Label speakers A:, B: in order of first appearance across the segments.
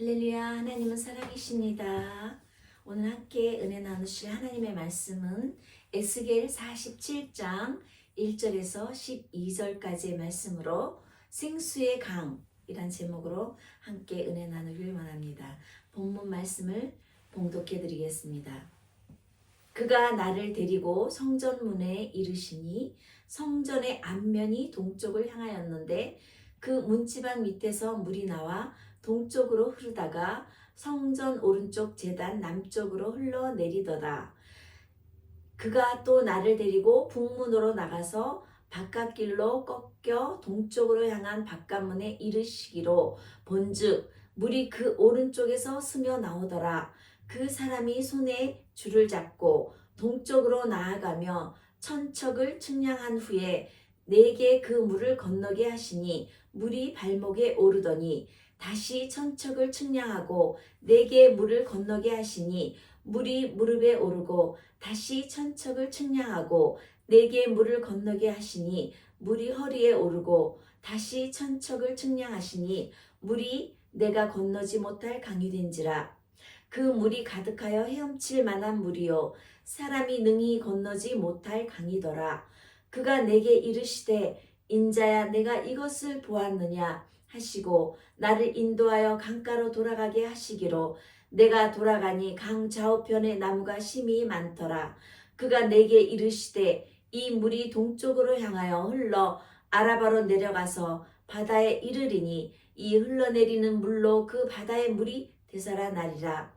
A: 할렐루야, 하나님은 살아계십니다. 오늘 함께 은혜 나누실 하나님의 말씀은 에스겔 47장 1절에서 12절까지의 말씀으로 생수의 강이란 제목으로 함께 은혜 나누길 원합니다. 본문 말씀을 봉독해 드리겠습니다. 그가 나를 데리고 성전문에 이르시니 성전의 앞면이 동쪽을 향하였는데 그 문지방 밑에서 물이 나와 동쪽으로 흐르다가 성전 오른쪽 제단 남쪽으로 흘러내리더라. 그가 또 나를 데리고 북문으로 나가서 바깥길로 꺾여 동쪽으로 향한 바깥문에 이르시기로 본즉 물이 그 오른쪽에서 스며 나오더라. 그 사람이 손에 줄을 잡고 동쪽으로 나아가며 천척을 측량한 후에 내게 그 물을 건너게 하시니 물이 발목에 오르더니 다시 천척을 측량하고 내게 물을 건너게 하시니 물이 무릎에 오르고 다시 천척을 측량하고 내게 물을 건너게 하시니 물이 허리에 오르고 다시 천척을 측량하시니 물이 내가 건너지 못할 강이 된지라. 그 물이 가득하여 헤엄칠 만한 물이요 사람이 능히 건너지 못할 강이더라. 그가 내게 이르시되 인자야 내가 이것을 보았느냐 하시고 나를 인도하여 강가로 돌아가게 하시기로 내가 돌아가니 강 좌우편에 나무가 심히 많더라. 그가 내게 이르시되 이 물이 동쪽으로 향하여 흘러 아라바로 내려가서 바다에 이르리니 이 흘러내리는 물로 그 바다의 물이 되살아나리라.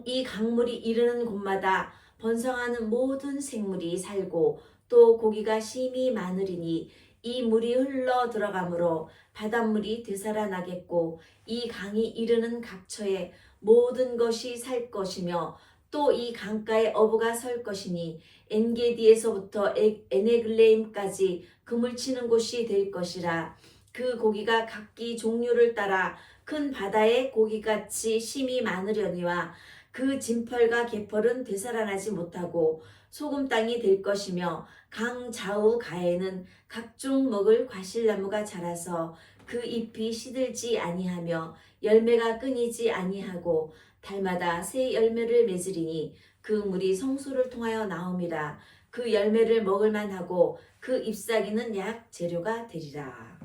A: 이 강물이 이르는 곳마다 번성하는 모든 생물이 살고 또 고기가 심히 많으리니 이 물이 흘러 들어가므로 바닷물이 되살아나겠고 이 강이 이르는 각처에 모든 것이 살 것이며 또 이 강가에 어부가 설 것이니 엔게디에서부터 에네글레임까지 그물 치는 곳이 될 것이라. 그 고기가 각기 종류를 따라 큰 바다의 고기같이 심히 많으려니와 그 진펄과 개펄은 되살아나지 못하고 소금 땅이 될 것이며 강 좌우 가에는 각종 먹을 과실나무가 자라서 그 잎이 시들지 아니하며 열매가 끊이지 아니하고 달마다 새 열매를 맺으리니 그 물이 성소를 통하여 나옴이라. 그 열매를 먹을 만하고 그 잎사귀는 약 재료가 되리라.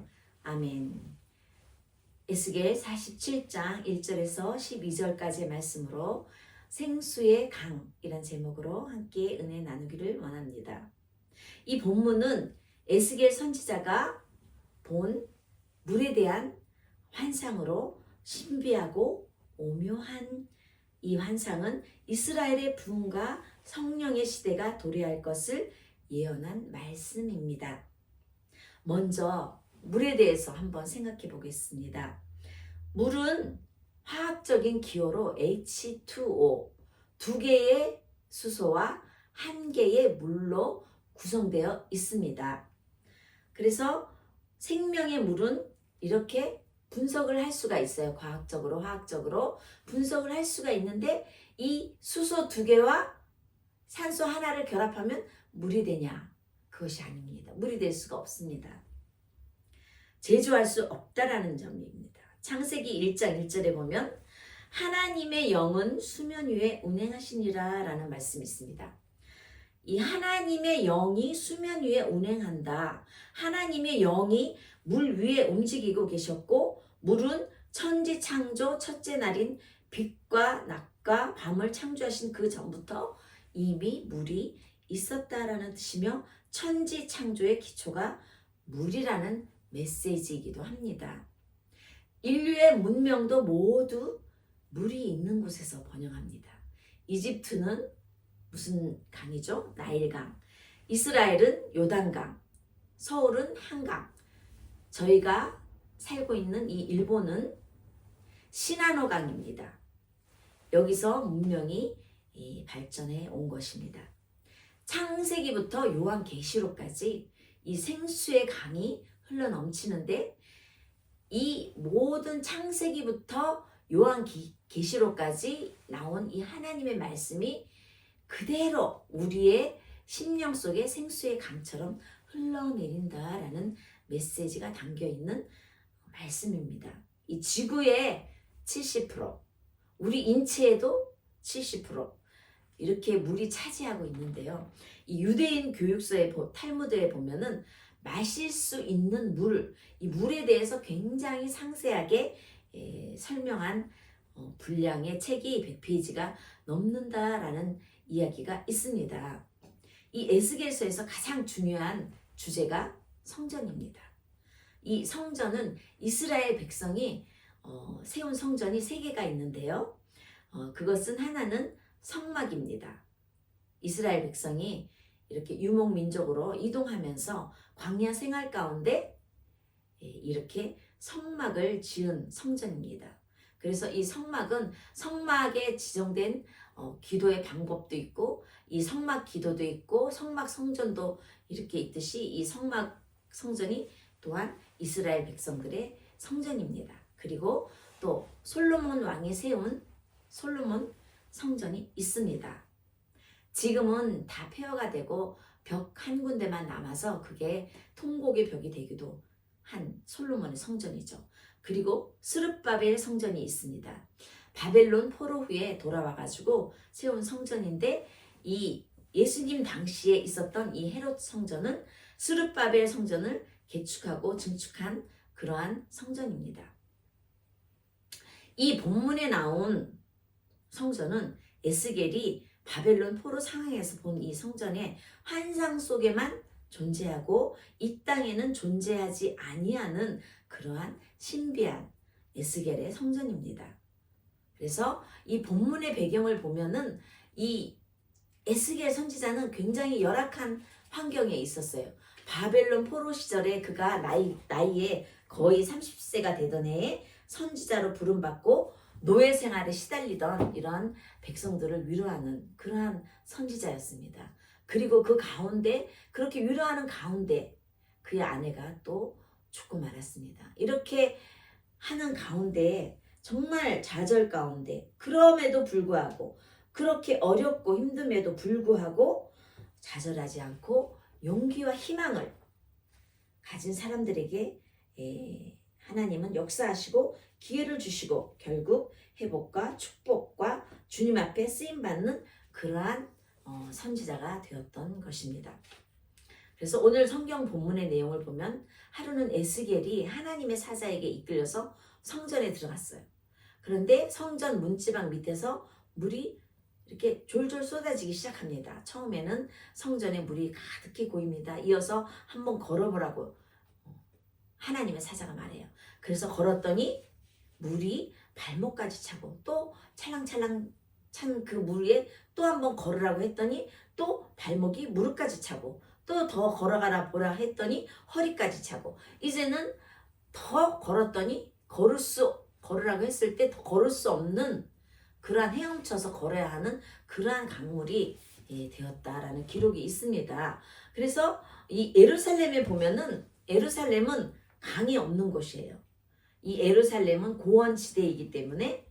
A: 아멘. 에스겔 47장 1절에서 12절까지의 말씀으로 생수의 강이란 제목으로 함께 은혜 나누기를 원합니다. 이 본문은 에스겔 선지자가 본 물에 대한 환상으로 신비하고 오묘한 이 환상은 이스라엘의 부흥과 성령의 시대가 도래할 것을 예언한 말씀입니다. 먼저 물에 대해서 한번 생각해 보겠습니다. 물은 화학적인 기호로 H2O, 두 개의 수소와 한 개의 물로 구성되어 있습니다. 그래서 생명의 물은 이렇게 분석을 할 수가 있어요. 과학적으로, 화학적으로 분석을 할 수가 있는데 이 수소 두 개와 산소 하나를 결합하면 물이 되냐? 그것이 아닙니다. 물이 될 수가 없습니다. 제조할 수 없다라는 점입니다. 창세기 1장 1절에 보면 하나님의 영은 수면 위에 운행하시니라 라는 말씀이 있습니다. 이 하나님의 영이 수면 위에 운행한다. 하나님의 영이 물 위에 움직이고 계셨고 물은 천지창조 첫째 날인 빛과 낮과 밤을 창조하신 그 전부터 이미 물이 있었다라는 뜻이며 천지창조의 기초가 물이라는 메시지이기도 합니다. 인류의 문명도 모두 물이 있는 곳에서 번영합니다. 이집트는 무슨 강이죠? 나일강. 이스라엘은 요단강. 서울은 한강. 저희가 살고 있는 이 일본은 시나노강입니다. 여기서 문명이 발전해 온 것입니다. 창세기부터 요한계시록까지 이 생수의 강이 흘러넘치는데 이 모든 창세기부터 요한계시록까지 나온 이 하나님의 말씀이 그대로 우리의 심령 속에 생수의 강처럼 흘러내린다라는 메시지가 담겨있는 말씀입니다. 이 지구에 70%, 우리 인체에도 70% 이렇게 물이 차지하고 있는데요. 이 유대인 교육서에 탈무드에 보면은 마실 수 있는 물, 이 물에 대해서 굉장히 상세하게 설명한 분량의 책이 100페이지가 넘는다라는 이야기가 있습니다. 이 에스겔서에서 가장 중요한 주제가 성전입니다. 이 성전은 이스라엘 백성이 세운 성전이 3개가 있는데요. 그것은 하나는 성막입니다. 이스라엘 백성이 이렇게 유목민족으로 이동하면서 광야 생활 가운데 이렇게 성막을 지은 성전입니다. 그래서 이 성막은 성막에 지정된 기도의 방법도 있고 이 성막 기도도 있고 성막 성전도 이렇게 있듯이 이 성막 성전이 또한 이스라엘 백성들의 성전입니다. 그리고 또 솔로몬 왕이 세운 솔로몬 성전이 있습니다. 지금은 다 폐허가 되고 벽 한 군데만 남아서 그게 통곡의 벽이 되기도 한 솔로몬의 성전이죠. 그리고 스룹바벨 성전이 있습니다. 바벨론 포로 후에 돌아와가지고 세운 성전인데 이 예수님 당시에 있었던 이 헤롯 성전은 스룹바벨 성전을 개축하고 증축한 그러한 성전입니다. 이 본문에 나온 성전은 에스겔이 바벨론 포로 상황에서 본 이 성전의 환상 속에만 존재하고 이 땅에는 존재하지 아니하는 그러한 신비한 에스겔의 성전입니다. 그래서 이 본문의 배경을 보면은 이 에스겔 선지자는 굉장히 열악한 환경에 있었어요. 바벨론 포로 시절에 그가 나이에 거의 30세가 되던 해에 선지자로 부름받고 노예 생활에 시달리던 이런 백성들을 위로하는 그러한 선지자였습니다. 그리고 그 가운데 그렇게 위로하는 가운데 그의 아내가 또 죽고 말았습니다. 이렇게 하는 가운데 정말 좌절 가운데 그럼에도 불구하고 그렇게 어렵고 힘듦에도 불구하고 좌절하지 않고 용기와 희망을 가진 사람들에게 하나님은 역사하시고 기회를 주시고 결국 회복과 축복과 주님 앞에 쓰임받는 그러한 선지자가 되었던 것입니다. 그래서 오늘 성경 본문의 내용을 보면 하루는 에스겔이 하나님의 사자에게 이끌려서 성전에 들어갔어요. 그런데 성전 문지방 밑에서 물이 이렇게 졸졸 쏟아지기 시작합니다. 처음에는 성전에 물이 가득히 고입니다. 이어서 한번 걸어보라고 하나님의 사자가 말해요. 그래서 걸었더니 물이 발목까지 차고 또 찰랑찰랑 찬 그 물에 또 한번 걸으라고 했더니 또 발목이 무릎까지 차고 또 더 걸어가라 보라 했더니 허리까지 차고 이제는 더 걸었더니 걸으라고 했을 때 더 걸을 수 없는 그러한 헤엄쳐서 걸어야 하는 그러한 강물이 되었다라는 기록이 있습니다. 그래서 이 예루살렘에 보면은 예루살렘은 강이 없는 곳이에요. 이 예루살렘은 고원지대이기 때문에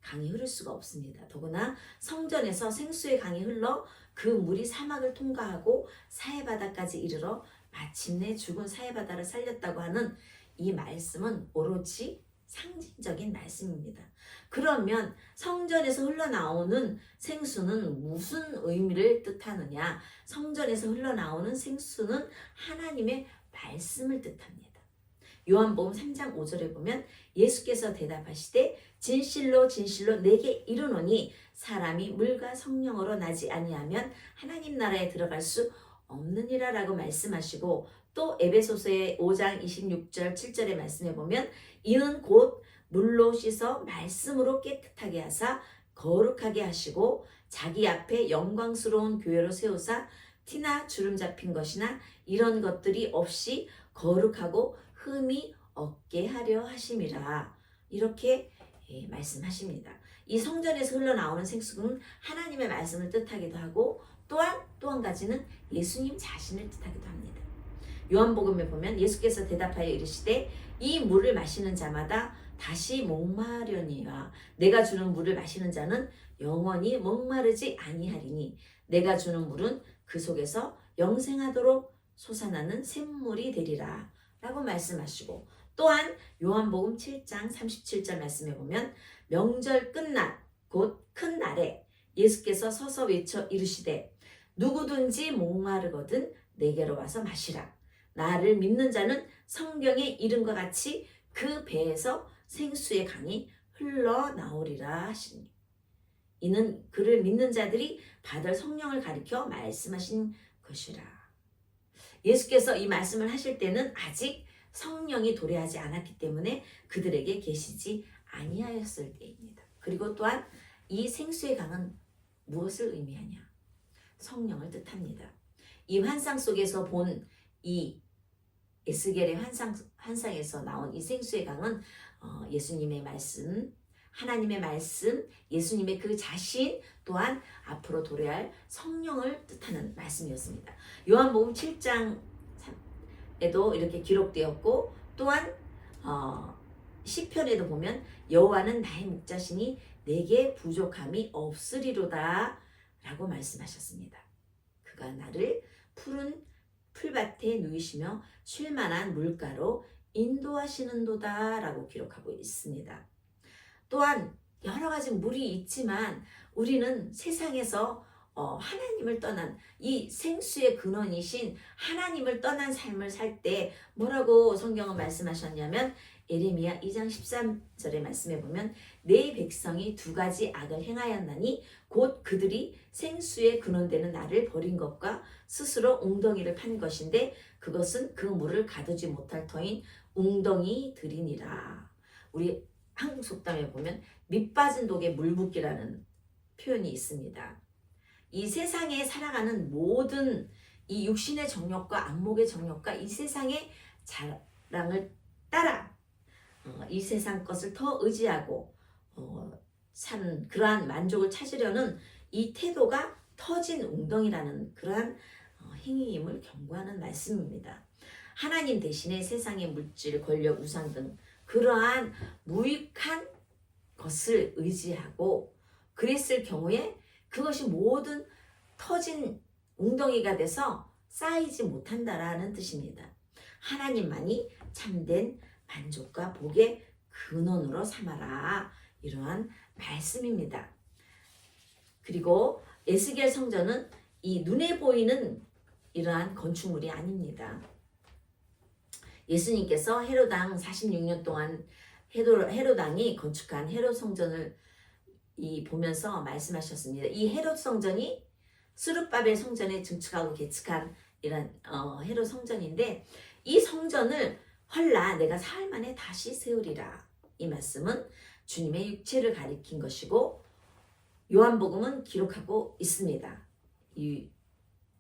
A: 강이 흐를 수가 없습니다. 더구나 성전에서 생수의 강이 흘러 그 물이 사막을 통과하고 사해바다까지 이르러 마침내 죽은 사해바다를 살렸다고 하는 이 말씀은 오로지 상징적인 말씀입니다. 그러면 성전에서 흘러나오는 생수는 무슨 의미를 뜻하느냐? 성전에서 흘러나오는 생수는 하나님의 말씀을 뜻합니다. 요한복음 3장 5절에 보면 예수께서 대답하시되 진실로 진실로 내게 이르노니 사람이 물과 성령으로 나지 아니하면 하나님 나라에 들어갈 수 없느니라 라고 말씀하시고 또 에베소서의 5장 26절 7절의 말씀에 보면 이는 곧 물로 씻어 말씀으로 깨끗하게 하사 거룩하게 하시고 자기 앞에 영광스러운 교회로 세우사 티나 주름 잡힌 것이나 이런 것들이 없이 거룩하고 흠이 없게 하려 하심이라 이렇게 말씀하십니다. 이 성전에서 흘러나오는 생수는 하나님의 말씀을 뜻하기도 하고 또한 또 한 가지는 예수님 자신을 뜻하기도 합니다. 요한복음에 보면 예수께서 대답하여 이르시되 이 물을 마시는 자마다 다시 목마르니와 내가 주는 물을 마시는 자는 영원히 목마르지 아니하리니 내가 주는 물은 그 속에서 영생하도록 솟아나는 샘물이 되리라 라고 말씀하시고 또한 요한복음 7장 37절 말씀해 보면 명절 끝날 곧 큰 날에 예수께서 서서 외쳐 이르시되 누구든지 목마르거든 내게로 와서 마시라. 나를 믿는 자는 성경에 이름과 같이 그 배에서 생수의 강이 흘러나오리라 하시니. 이는 그를 믿는 자들이 받을 성령을 가리켜 말씀하신 것이라. 예수께서 이 말씀을 하실 때는 아직 성령이 도래하지 않았기 때문에 그들에게 계시지 아니하였을 때입니다. 그리고 또한 이 생수의 강은 무엇을 의미하냐? 성령을 뜻합니다. 이 환상 속에서 본 이 에스겔의 환상에서 나온 이 생수의 강은 예수님의 말씀, 하나님의 말씀, 예수님의 그 자신 또한 앞으로 도래할 성령을 뜻하는 말씀이었습니다. 요한복음 7장에도 이렇게 기록되었고 또한 시편에도 보면 여호와는 나의 목자시니 내게 부족함이 없으리로다 라고 말씀하셨습니다. 그가 나를 푸른 풀밭에 누이시며 쉴만한 물가로 인도하시는도다 라고 기록하고 있습니다. 또한 여러 가지 물이 있지만 우리는 세상에서 하나님을 떠난 이 생수의 근원이신 하나님을 떠난 삶을 살 때 뭐라고 성경은 말씀하셨냐면 예레미야 2장 13절에 말씀해 보면 내 백성이 두 가지 악을 행하였나니 곧 그들이 생수의 근원되는 나를 버린 것과 스스로 웅덩이를 판 것인데 그것은 그 물을 가두지 못할 터인 웅덩이들이니라. 우리 한국 속담에 보면 밑 빠진 독에 물 붓기라는 표현이 있습니다. 이 세상에 살아가는 모든 이 육신의 정욕과 안목의 정욕과 이 세상의 자랑을 따라 이 세상 것을 더 의지하고 사는 그러한 만족을 찾으려는 이 태도가 터진 웅덩이라는 그러한 행위임을 경고하는 말씀입니다. 하나님 대신에 세상의 물질, 권력, 우상 등 그러한 무익한 것을 의지하고 그랬을 경우에 그것이 모든 터진 웅덩이가 돼서 쌓이지 못한다라는 뜻입니다. 하나님만이 참된 만족과 복의 근원으로 삼아라. 이러한 말씀입니다. 그리고 에스겔 성전은 이 눈에 보이는 이러한 건축물이 아닙니다. 예수님께서 헤로당 46년 동안 헤로당이 건축한 헤롯 성전을 보면서 말씀하셨습니다. 이 헤롯 성전이 스룹바벨 성전에 증축하고 개축한 이런 헤롯 성전인데 이 성전을 헐라 내가 사흘 만에 다시 세우리라. 이 말씀은 주님의 육체를 가리킨 것이고 요한복음은 기록하고 있습니다.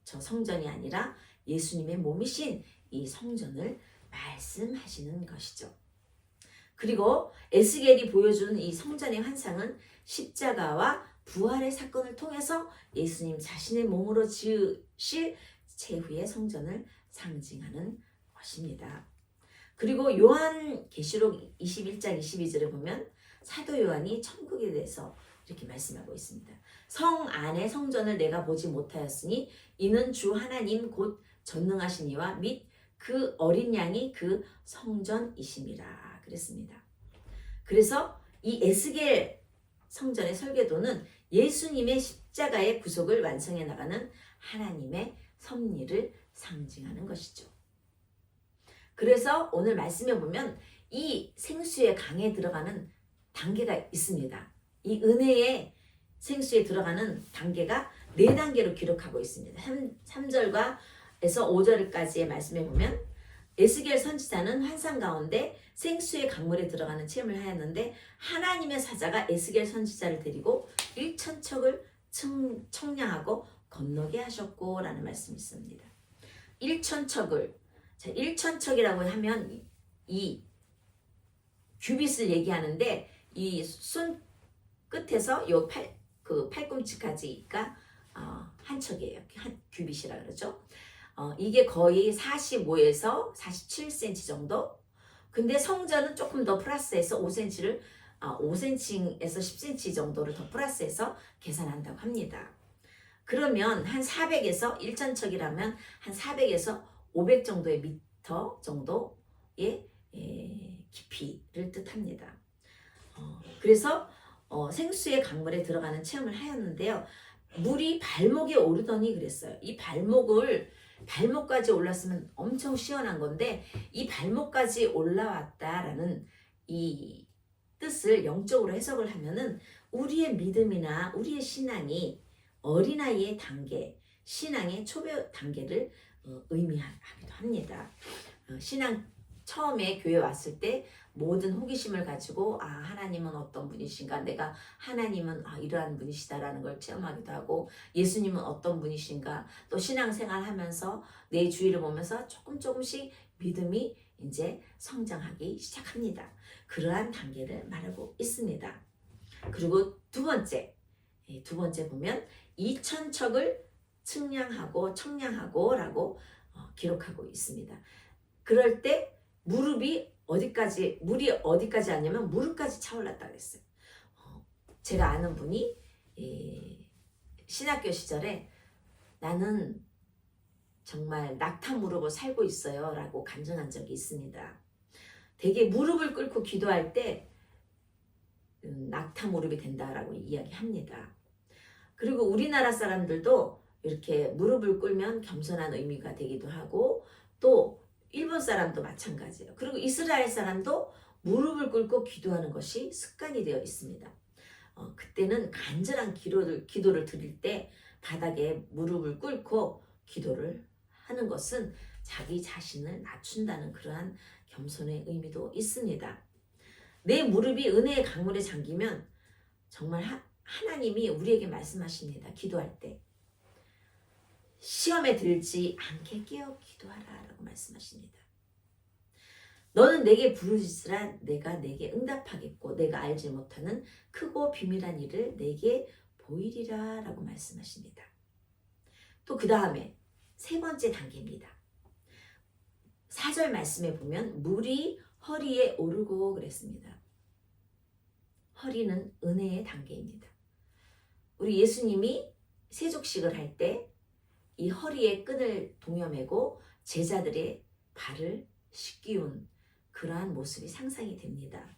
A: 저 성전이 아니라 예수님의 몸이신 이 성전을 말씀하시는 것이죠. 그리고 에스겔이 보여준 이 성전의 환상은 십자가와 부활의 사건을 통해서 예수님 자신의 몸으로 지으실 제후의 성전을 상징하는 것입니다. 그리고 요한계시록 21장 22절에 보면 사도 요한이 천국에 대해서 이렇게 말씀하고 있습니다. 성 안의 성전을 내가 보지 못하였으니 이는 주 하나님 곧 전능하신 이와 및 그 어린 양이 그 성전이심이라 그랬습니다. 그래서 이 에스겔 성전의 설계도는 예수님의 십자가의 구속을 완성해 나가는 하나님의 섭리를 상징하는 것이죠. 그래서 오늘 말씀해 보면 이 생수의 강에 들어가는 단계가 있습니다. 이 은혜의 생수에 들어가는 단계가 4단계로 기록하고 있습니다. 3절과 에서 5절까지의 말씀에 보면 에스겔 선지자는 환상 가운데 생수의 강물에 들어가는 체험을 하였는데 하나님의 사자가 에스겔 선지자를 데리고 1천척을 청량하고 건너게 하셨고 라는 말씀이 있습니다. 1천척이라고 하면 이 규빗을 얘기하는데 이 손 끝에서 요 팔꿈치까지가 한 척이에요. 한 규빗이라 그러죠. 이게 거의 45에서 47cm 정도. 근데 성전은 조금 더 플러스해서 5cm에서 10cm 정도를 더 플러스해서 계산한다고 합니다. 그러면 한 400에서 1천척이라면 한 400에서 500 정도의 미터 정도의 깊이를 뜻합니다. 그래서 생수의 강물에 들어가는 체험을 하였는데요. 물이 발목에 오르더니 그랬어요. 이 발목까지 올랐으면 엄청 시원한 건데 이 발목까지 올라왔다라는 이 뜻을 영적으로 해석을 하면은 우리의 믿음이나 우리의 신앙이 어린아이의 단계, 신앙의 초보 단계를 의미하기도 합니다. 신앙 처음에 교회 왔을 때 모든 호기심을 가지고 하나님은 어떤 분이신가, 내가 하나님은 이러한 분이시다라는 걸 체험하기도 하고, 예수님은 어떤 분이신가, 또 신앙생활 하면서 내 주위를 보면서 조금씩 믿음이 이제 성장하기 시작합니다. 그러한 단계를 말하고 있습니다. 그리고 두 번째 보면 이천척을 청량하고 라고 기록하고 있습니다. 그럴 때 물이 어디까지 왔냐면 무릎까지 차올랐다 그랬어요. 제가 아는 분이 신학교 시절에 나는 정말 낙타 무릎으로 살고 있어요 라고 간증한 적이 있습니다. 되게 무릎을 꿇고 기도할 때 낙타 무릎이 된다라고 이야기합니다. 그리고 우리나라 사람들도 이렇게 무릎을 꿇으면 겸손한 의미가 되기도 하고, 또 일본 사람도 마찬가지예요. 그리고 이스라엘 사람도 무릎을 꿇고 기도하는 것이 습관이 되어 있습니다. 그때는 간절한 기도를 드릴 때 바닥에 무릎을 꿇고 기도를 하는 것은 자기 자신을 낮춘다는 그러한 겸손의 의미도 있습니다. 내 무릎이 은혜의 강물에 잠기면 정말 하나님이 우리에게 말씀하십니다. 기도할 때 시험에 들지 않게 깨어 기도하라 라고 말씀하십니다. 너는 내게 부르짖으라 내가 내게 응답하겠고 내가 알지 못하는 크고 비밀한 일을 내게 보이리라 라고 말씀하십니다. 또 그 다음에 세 번째 단계입니다. 4절 말씀에 보면 물이 허리에 오르고 그랬습니다. 허리는 은혜의 단계입니다. 우리 예수님이 세족식을 할 때 이 허리에 끈을 동여매고 제자들의 발을 씻기운 그러한 모습이 상상이 됩니다.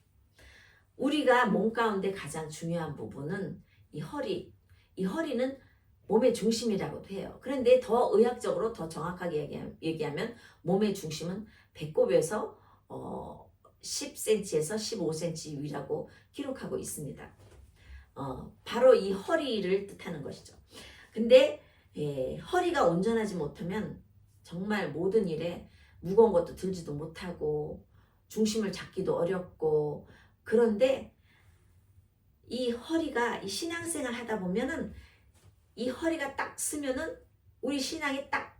A: 우리가 몸 가운데 가장 중요한 부분은 이 허리는 몸의 중심이라고도 해요. 그런데 더 의학적으로 더 정확하게 얘기하면 몸의 중심은 배꼽에서 10cm에서 15cm 위라고 기록하고 있습니다. 바로 이 허리를 뜻하는 것이죠. 근데 허리가 온전하지 못하면 정말 모든 일에 무거운 것도 들지도 못하고 중심을 잡기도 어렵고, 그런데 이 허리가 이 신앙생활 하다 보면은 이 허리가 딱 쓰면은 우리 신앙이 딱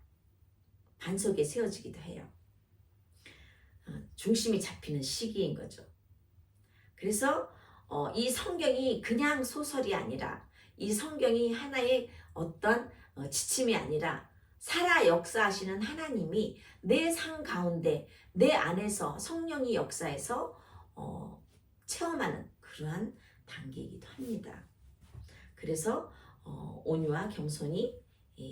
A: 반석에 세워지기도 해요. 중심이 잡히는 시기인 거죠. 그래서 이 성경이 그냥 소설이 아니라, 이 성경이 하나의 어떤 지침이 아니라 살아 역사하시는 하나님이 내 삶 가운데 내 안에서 성령이 역사해서 체험하는 그러한 단계이기도 합니다. 그래서 온유와 겸손이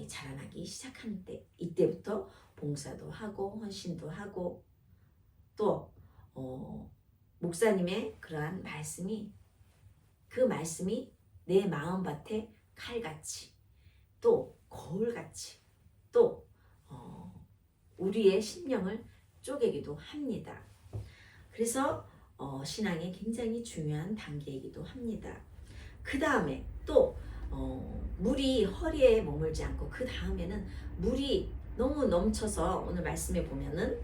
A: 자라나기 시작하는 때, 이때부터 봉사도 하고 헌신도 하고, 또 목사님의 그러한 말씀이, 그 말씀이 내 마음밭에 칼같이, 또 거울같이, 또 우리의 심령을 쪼개기도 합니다. 그래서 신앙의 굉장히 중요한 단계이기도 합니다. 그 다음에 또 물이 허리에 머물지 않고, 그 다음에는 물이 너무 넘쳐서 오늘 말씀에 보면은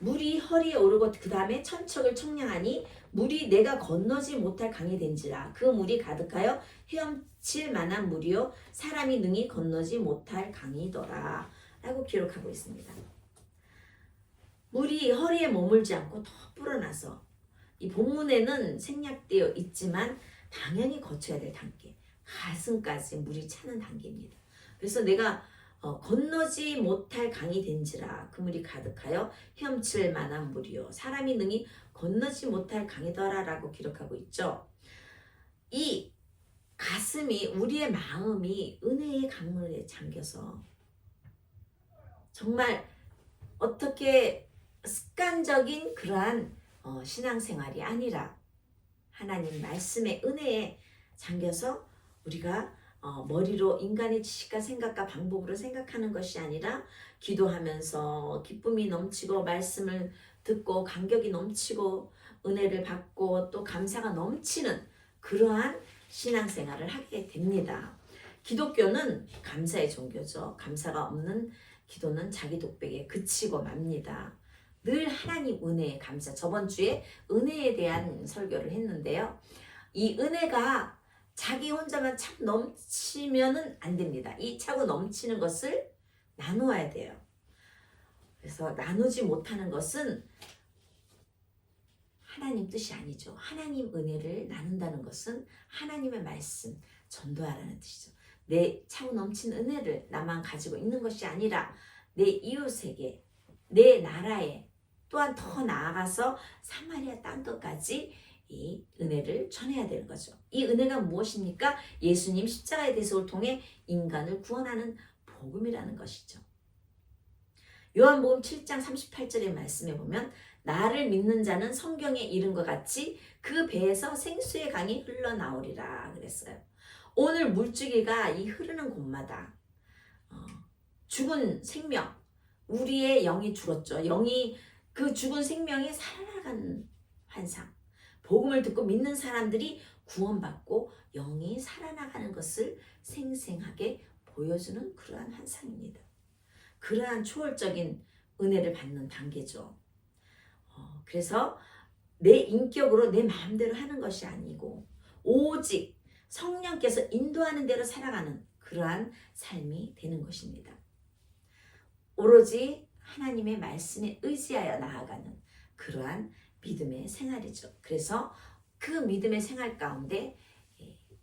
A: 물이 허리에 오르고 그 다음에 천척을 청량하니 물이 내가 건너지 못할 강이 된지라. 그 물이 가득하여 헤엄칠 만한 물이요 사람이 능히 건너지 못할 강이더라 라고 기록하고 있습니다. 물이 허리에 머물지 않고 더 불어나서, 이 본문에는 생략되어 있지만 당연히 거쳐야 될 단계, 가슴까지 물이 차는 단계입니다. 그래서 내가 건너지 못할 강이 된지라. 그 물이 가득하여 헤엄칠 만한 물이요 사람이 능히 건너지 못할 강이더라 라고 기록하고 있죠. 이 가슴이, 우리의 마음이 은혜의 강물에 잠겨서 정말 어떻게 습관적인 그러한 신앙생활이 아니라 하나님 말씀의 은혜에 잠겨서 우리가 머리로 인간의 지식과 생각과 방법으로 생각하는 것이 아니라 기도하면서 기쁨이 넘치고 말씀을 듣고 감격이 넘치고 은혜를 받고 또 감사가 넘치는 그러한 신앙생활을 하게 됩니다. 기독교는 감사의 종교죠. 감사가 없는 기도는 자기 독백에 그치고 맙니다. 늘 하나님 은혜에 감사. 저번 주에 은혜에 대한 설교를 했는데요. 이 은혜가 자기 혼자만 차고 넘치면은 안 됩니다. 이 차고 넘치는 것을 나누어야 돼요. 그래서 나누지 못하는 것은 하나님 뜻이 아니죠. 하나님 은혜를 나눈다는 것은 하나님의 말씀 전도하라는 뜻이죠. 내 차고 넘친 은혜를 나만 가지고 있는 것이 아니라 내 이웃에게, 내 나라에, 또한 더 나아가서 사마리아 땅끝까지 이 은혜를 전해야 되는 거죠. 이 은혜가 무엇입니까? 예수님 십자가의 대속을 통해 인간을 구원하는 복음이라는 것이죠. 요한복음 7장 38절의 말씀에 보면 나를 믿는 자는 성경에 이른 것 같이 그 배에서 생수의 강이 흘러나오리라 그랬어요. 오늘 물주기가 이 흐르는 곳마다 죽은 생명, 우리의 영이 죽었죠. 그 죽은 생명이 살아나가는 환상. 복음을 듣고 믿는 사람들이 구원받고 영이 살아나가는 것을 생생하게 보여주는 그러한 환상입니다. 그러한 초월적인 은혜를 받는 단계죠. 그래서 내 인격으로 내 마음대로 하는 것이 아니고 오직 성령께서 인도하는 대로 살아가는 그러한 삶이 되는 것입니다. 오로지 하나님의 말씀에 의지하여 나아가는 그러한 믿음의 생활이죠. 그래서 그 믿음의 생활 가운데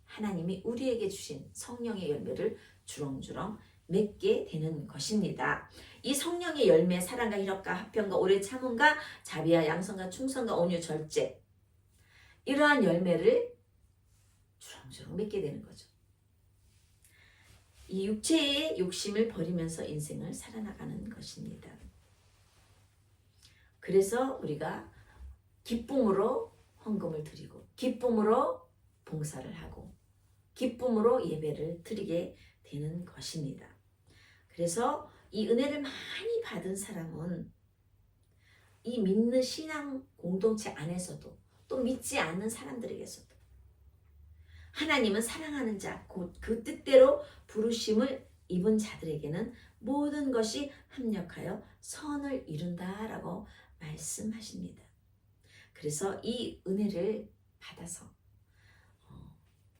A: 하나님이 우리에게 주신 성령의 열매를 주렁주렁 맺게 되는 것입니다. 이 성령의 열매, 사랑과 희락과 화평과 오래 참음과 자비와 양선과 충성과 온유 절제, 이러한 열매를 주렁주렁 맺게 되는 거죠. 이 육체의 욕심을 버리면서 인생을 살아나가는 것입니다. 그래서 우리가 기쁨으로 헌금을 드리고 기쁨으로 봉사를 하고 기쁨으로 예배를 드리게 되는 것입니다. 그래서 이 은혜를 많이 받은 사람은 이 믿는 신앙 공동체 안에서도 또 믿지 않는 사람들에게서도 하나님은 사랑하는 자, 곧 그 뜻대로 부르심을 입은 자들에게는 모든 것이 합력하여 선을 이룬다라고 말씀하십니다. 그래서 이 은혜를 받아서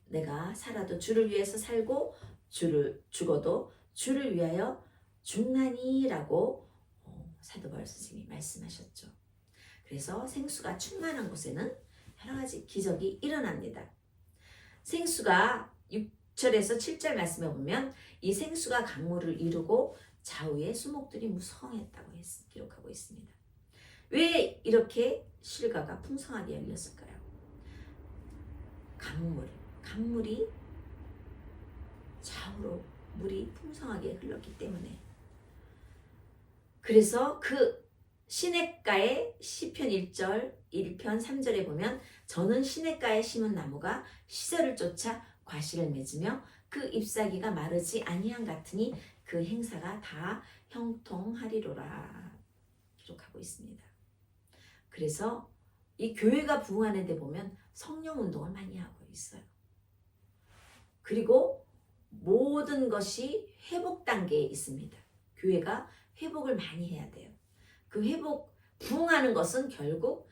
A: 내가 살아도 주를 위해서 살고 죽어도 주를 위하여 죽나니라고 사도 바울 선생님이 말씀하셨죠. 그래서 생수가 충만한 곳에는 여러 가지 기적이 일어납니다. 생수가 6절에서 7절 말씀에 보면 이 생수가 강물을 이루고 좌우에 수목들이 무성했다고 기록하고 있습니다. 왜 이렇게 실과가 풍성하게 열렸을까요? 강물이 좌우로 물이 풍성하게 흘렀기 때문에. 그래서 그 시냇가의 시편 1편 3절에 보면 저는 시냇가에 심은 나무가 시절을 쫓아 과실을 맺으며 그 잎사귀가 마르지 아니한 같으니 그 행사가 다 형통하리로라 기록하고 있습니다. 그래서 이 교회가 부흥하는 데 보면 성령 운동을 많이 하고 있어요. 그리고 모든 것이 회복 단계에 있습니다. 교회가 회복을 많이 해야 돼요. 그 부흥하는 것은 결국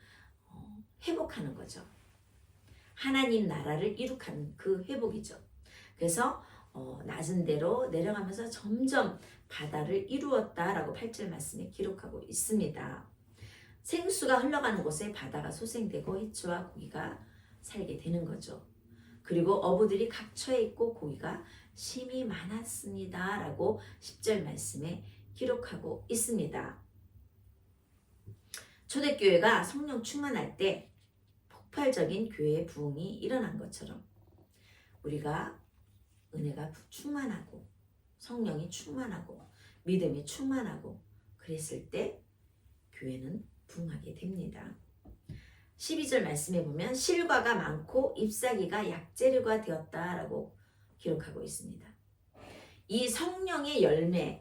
A: 회복하는 거죠. 하나님 나라를 이룩하는 그 회복이죠. 그래서 낮은 데로 내려가면서 점점 바다를 이루었다라고 8절 말씀에 기록하고 있습니다. 생수가 흘러가는 곳에 바다가 소생되고 해초와 고기가 살게 되는 거죠. 그리고 어부들이 각처에 있고 고기가 심이 많았습니다. 라고 10절 말씀에 기록하고 있습니다. 초대교회가 성령 충만할 때 폭발적인 교회의 부흥이 일어난 것처럼 우리가 은혜가 충만하고 성령이 충만하고 믿음이 충만하고 그랬을 때 교회는 부흥하게 됩니다. 12절 말씀해 보면 실과가 많고 잎사귀가 약재류가 되었다라고 기록하고 있습니다. 이 성령의 열매의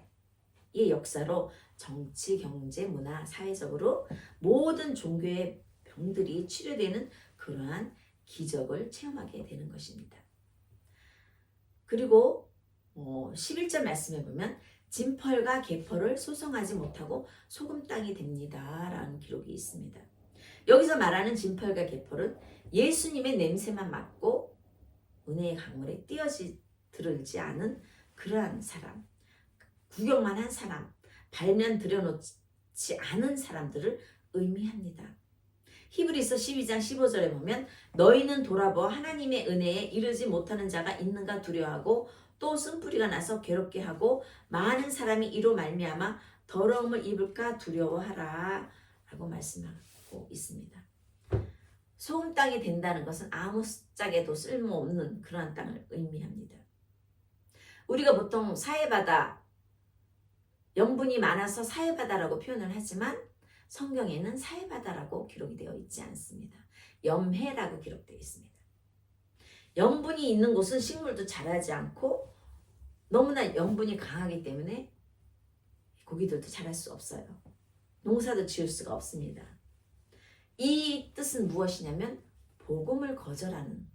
A: 역사로 정치, 경제, 문화, 사회적으로 모든 종교의 병들이 치료되는 그러한 기적을 체험하게 되는 것입니다. 그리고 11절 말씀해 보면 진펄과 개펄을 소성하지 못하고 소금 땅이 됩니다 라는 기록이 있습니다. 여기서 말하는 진펄과 개펄은 예수님의 냄새만 맡고 은혜의 강물에 뛰어들지 않은 그러한 사람, 구경만 한 사람, 발면 들여놓지 않은 사람들을 의미합니다. 히브리서 12장 15절에 보면 너희는 돌아보아 하나님의 은혜에 이르지 못하는 자가 있는가 두려워하고 또 쓴뿌리가 나서 괴롭게 하고 많은 사람이 이로 말미암아 더러움을 입을까 두려워하라 라고 말씀하고 있습니다. 소금 땅이 된다는 것은 아무짝에도 쓸모없는 그러한 땅을 의미합니다. 우리가 보통 사해바다, 염분이 많아서 사해바다라고 표현을 하지만 성경에는 사해바다라고 기록이 되어 있지 않습니다. 염해라고 기록되어 있습니다. 염분이 있는 곳은 식물도 자라지 않고 너무나 염분이 강하기 때문에 고기들도 자랄 수 없어요. 농사도 지을 수가 없습니다. 이 뜻은 무엇이냐면 복음을 거절하는,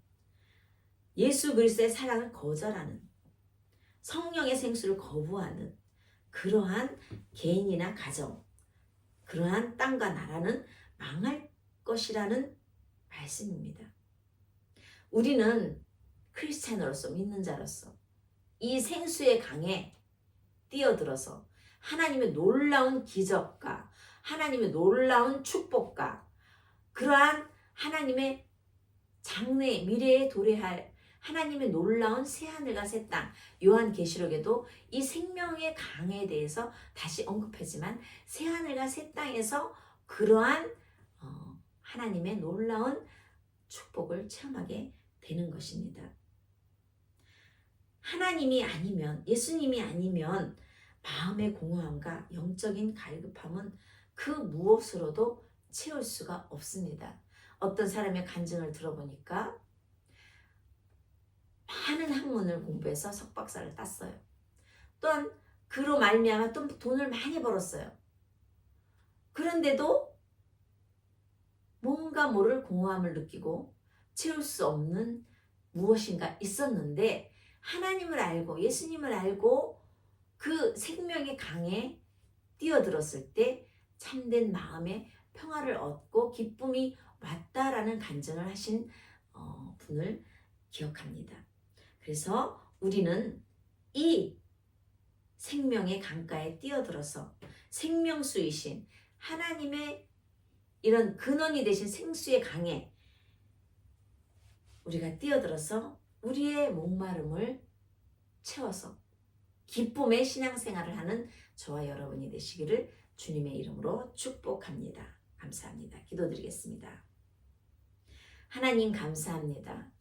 A: 예수 그리스도의 사랑을 거절하는, 성령의 생수를 거부하는 그러한 개인이나 가정, 그러한 땅과 나라는 망할 것이라는 말씀입니다. 우리는 크리스찬으로서, 믿는 자로서 이 생수의 강에 뛰어들어서 하나님의 놀라운 기적과 하나님의 놀라운 축복과 그러한 하나님의 장래 미래에 도래할 하나님의 놀라운 새하늘과 새 땅, 요한계시록에도 이 생명의 강에 대해서 다시 언급하지만 새하늘과 새 땅에서 그러한 하나님의 놀라운 축복을 체험하게 되는 것입니다. 하나님이 아니면, 예수님이 아니면 마음의 공허함과 영적인 갈급함은 그 무엇으로도 채울 수가 없습니다. 어떤 사람의 간증을 들어보니까 많은 학문을 공부해서 석박사를 땄어요. 또한 그로 말미암아 또 돈을 많이 벌었어요. 그런데도 뭔가 모를 공허함을 느끼고 채울 수 없는 무엇인가 있었는데 하나님을 알고 예수님을 알고 그 생명의 강에 뛰어들었을 때 참된 마음의 평화를 얻고 기쁨이 왔다라는 간증을 하신 분을 기억합니다. 그래서 우리는 이 생명의 강가에 뛰어들어서 생명수이신 하나님의 이런 근원이 되신 생수의 강에 우리가 뛰어들어서 우리의 목마름을 채워서 기쁨의 신앙생활을 하는 저와 여러분이 되시기를 주님의 이름으로 축복합니다. 감사합니다. 기도드리겠습니다. 하나님 감사합니다.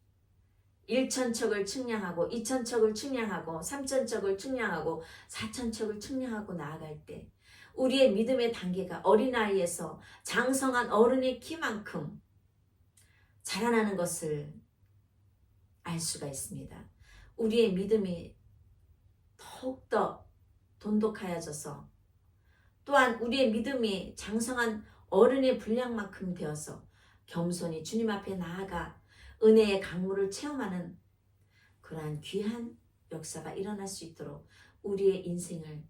A: 1,000척을 측량하고 2,000척을 측량하고 3,000척을 측량하고 4,000척을 측량하고 나아갈 때 우리의 믿음의 단계가 어린아이에서 장성한 어른의 키만큼 자라나는 것을 알 수가 있습니다. 우리의 믿음이 더욱더 돈독하여져서 또한 우리의 믿음이 장성한 어른의 분량만큼 되어서 겸손히 주님 앞에 나아가 은혜의 강물을 체험하는 그러한 귀한 역사가 일어날 수 있도록 우리의 인생을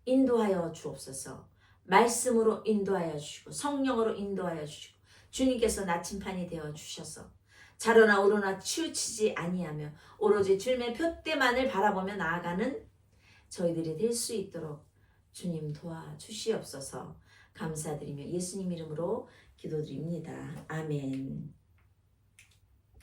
A: 인도하여 주옵소서. 말씀으로 인도하여 주시고 성령으로 인도하여 주시고 주님께서 나침판이 되어 주셔서 자로나 우로나 치우치지 아니하며 오로지 주님의 표대만을 바라보며 나아가는 저희들이 될 수 있도록 주님 도와주시옵소서. 감사드리며 예수님 이름으로 기도드립니다. 아멘.